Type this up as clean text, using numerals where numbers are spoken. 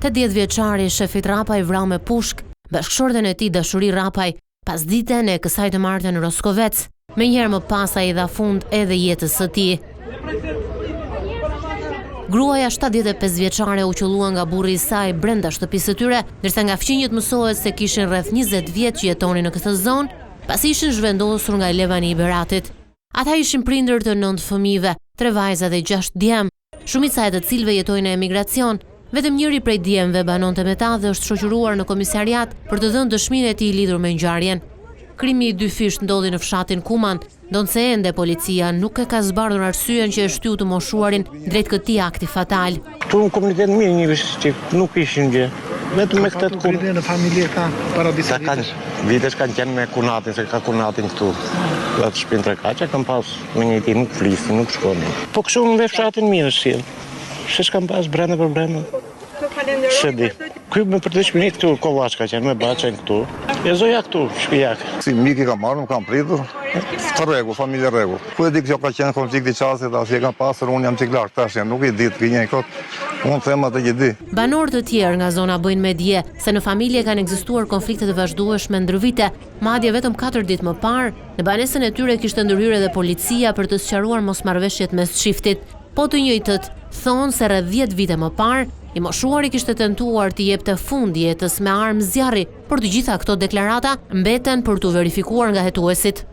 80 vjeçari Shefit Rapaj vrau me pushk bashkëshorten e tij Dashuri Rapaj pas ditën e kësaj të martën në Roskovec. Menjëherë më pas ai dha fund edhe jetës së tij. Gruaja 75 vjeçare u qellua nga burri i saj brenda shtëpisë së tyre, ndërsa nga fqinjët mësohet se kishin rreth 20 vjet që jetonin në këtë zonë, pasi ishin zhvendosur nga Levani i Beratit. Ata ishin prindër të 9 fëmijëve, 3 vajza dhe 6 djem, shumica e të cilëve jetojnë në emigracion. Vetëm njëri prej djemve banonte me ta dhe është shoqëruar në komisariat për të dhënë dëshminë e tij lidhur me ngjarjen. Krimi i 2 fisht ndodhi në fshatin Kuman, ndonse ende policia nuk e ka zbardhur arsyeën që e shtyu të moshuarin drejt këtij akti fatal. Tu në komunitet mirë njëvish që nuk ishin gjë. Vetëm me këtë kurrë në familje ka para disa vitesh. Vitesh kanë qenë me kunatin, se ka kunatin këtu. Atë shtëpinë Trekaçe kam pas me njëti nuk flisin, nuk shkonin. Po kështu në fshatin mirë sjell. Shesh kam pas brenda për brenda. Shedi. Ky me për të shpinit këtu Kollashka që me baçën këtu. E zoja këtu, shpijak. Si miki ka marrë, më kam pritur. Të rregull, familje rregull. Ku e di kjo ka qenë konflikti çastit, as e ka pasur, unë jam çik lart tash, nuk e di të gënjej kot. Unë them atë që di. Banorë të tjerë nga zona bëjnë me dje se në familje kanë ekzistuar konflikte të vazhdueshme ndër vite, madje vetëm 4 ditë më parë, në banesën e tyre kishte ndërhyrë edhe policia për të sqaruar mosmarrveshjet mes çiftit. Po të njëjtët thonë se rreth 10 vite më parë, i moshuari kishte tentuar të jepte fund jetës me armë zjarri, por të gjitha këto deklarata mbeten për tu verifikuar nga hetuesit.